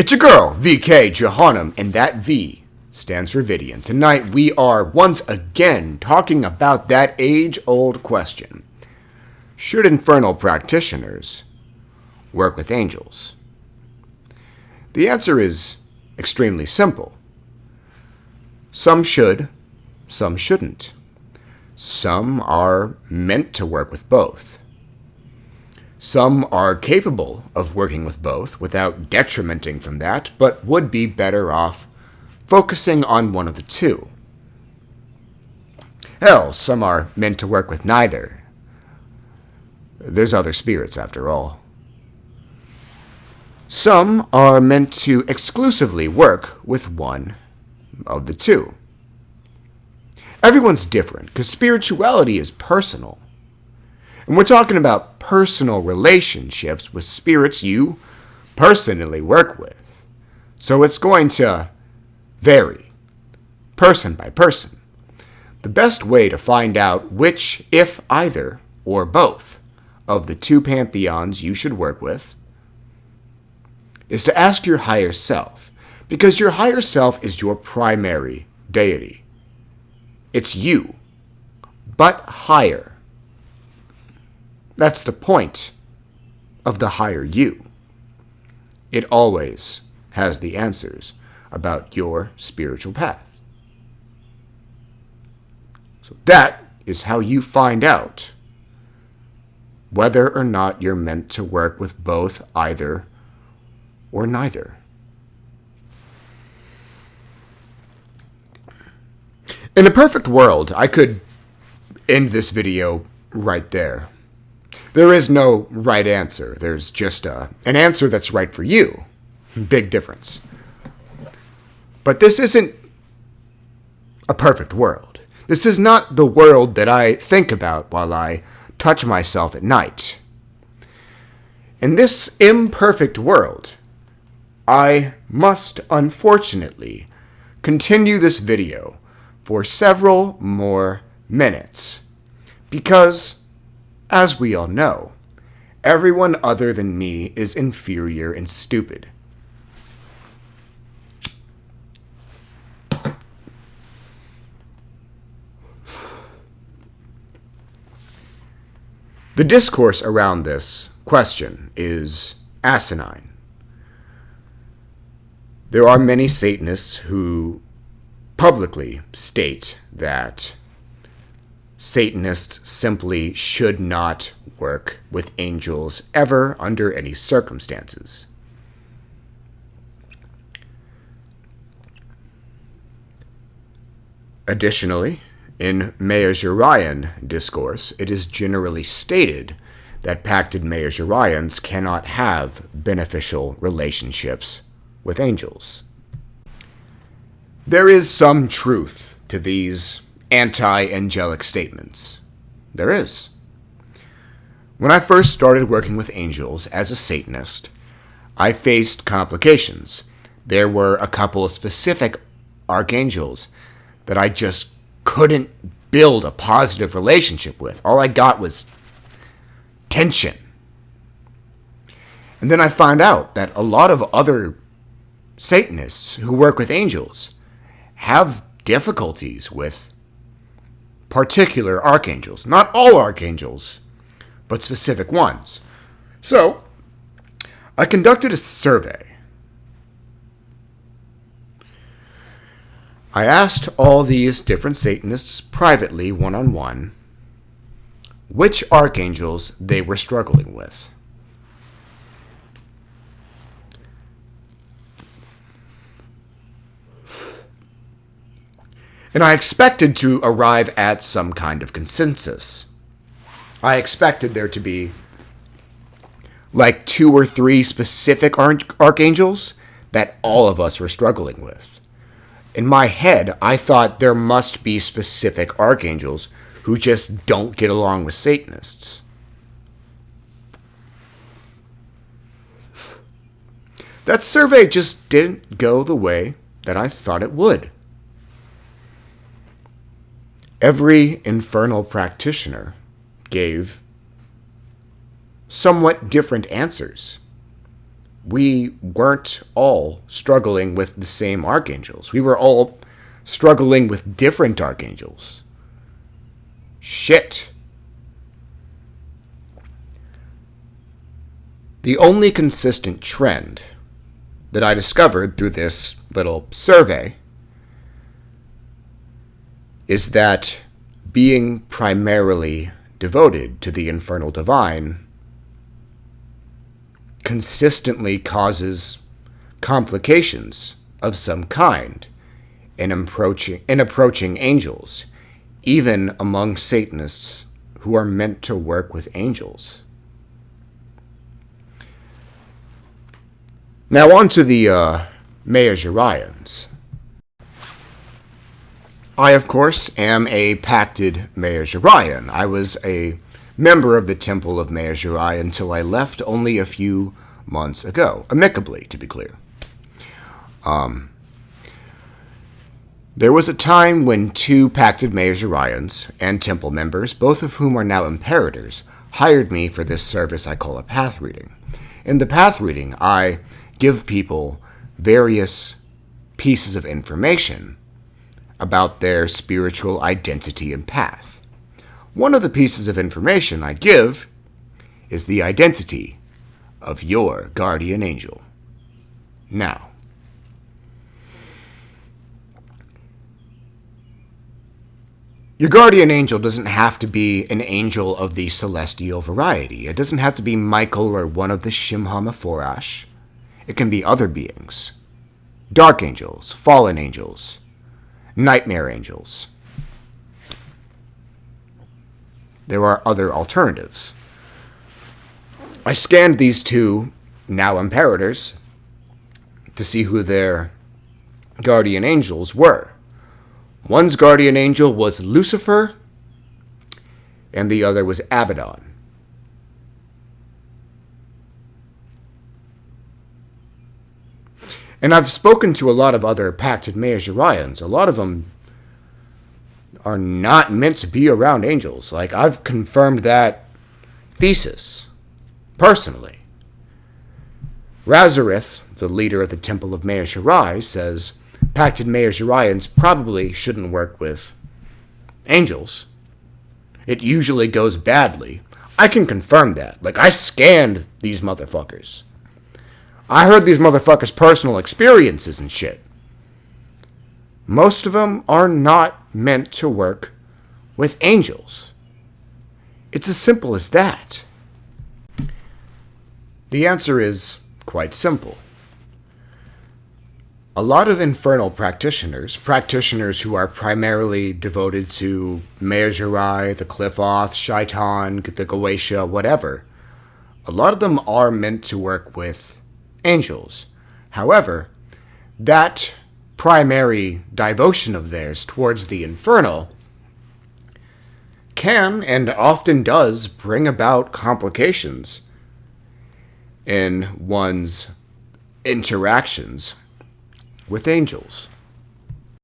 It's your girl, VK Jehanum, and that V stands for Vidian. Tonight we are once again talking about that age-old question. Should infernal practitioners work with angels? The answer is extremely simple. Some should, some shouldn't. Some are meant to work with both. Some are capable of working with both without detrimenting from that, but would be better off focusing on one of the two. Hell, some are meant to work with neither. There's other spirits, after all. Some are meant to exclusively work with one of the two. Everyone's different, because spirituality is personal. And we're talking about personal relationships with spirits you personally work with. So it's going to vary, person by person. The best way to find out which, if either, or both, of the two pantheons you should work with is to ask your higher self, because your higher self is your primary deity. It's you, but higher. That's the point of the higher you. It always has the answers about your spiritual path. So that is how you find out whether or not you're meant to work with both, either, or neither. In a perfect world, I could end this video right there. There is no right answer. There's just an answer that's right for you. Big difference. But this isn't a perfect world. This is not the world that I think about while I touch myself at night. In this imperfect world, I must unfortunately continue this video for several more minutes because, as we all know, everyone other than me is inferior and stupid. The discourse around this question is asinine. There are many Satanists who publicly state that Satanists simply should not work with angels ever under any circumstances. Additionally, in Mayas-Urian discourse, it is generally stated that pacted Mayas-Urians cannot have beneficial relationships with angels. There is some truth to these anti-angelic statements. There is. When I first started working with angels as a Satanist, I faced complications. There were a couple of specific archangels that I just couldn't build a positive relationship with. All I got was tension. And then I found out that a lot of other Satanists who work with angels have difficulties with particular archangels. Not all archangels, but specific ones. So, I conducted a survey. I asked all these different Satanists privately, one-on-one, which archangels they were struggling with. And I expected to arrive at some kind of consensus. I expected there to be like 2 or 3 specific archangels that all of us were struggling with. In my head, I thought there must be specific archangels who just don't get along with Satanists. That survey just didn't go the way that I thought it would. Every infernal practitioner gave somewhat different answers. we weren't all struggling with the same archangels. We were all struggling with different archangels. Shit. The only consistent trend that I discovered through this little survey is that being primarily devoted to the infernal divine consistently causes complications of some kind in approaching angels, even among Satanists who are meant to work with angels. Now on to the Meazurians. I, of course, am a pacted Meazurian. I was a member of the Temple of Meazuri until I left only a few months ago. Amicably, to be clear. There was a time when two pacted Meazurians and Temple members, both of whom are now Imperators, hired me for this service I call a path reading. In the path reading, I give people various pieces of information about their spiritual identity and path. One of the pieces of information I give is the identity of your guardian angel. Now, your guardian angel doesn't have to be an angel of the celestial variety. It doesn't have to be Michael or one of the Shimha Mephorash. It can be other beings. Dark angels, fallen angels, nightmare angels. There are other alternatives. I scanned these two, now Imperators, to see who their guardian angels were. One's guardian angel was Lucifer, and the other was Abaddon. And I've spoken to a lot of other pacted Meazurians. A lot of them are not meant to be around angels. Like, I've confirmed that thesis, personally. Razarith, the leader of the Temple of Meazuri, says pacted Meazurians probably shouldn't work with angels. It usually goes badly. I can confirm that. Like, I scanned these motherfuckers. I heard these motherfuckers' personal experiences and shit. Most of them are not meant to work with angels. It's as simple as that. The answer is quite simple. A lot of infernal practitioners who are primarily devoted to Meazuri, the Qliphoth, Shaitan, the Goetia, whatever, a lot of them are meant to work with angels. However, that primary devotion of theirs towards the infernal can and often does bring about complications in one's interactions with angels.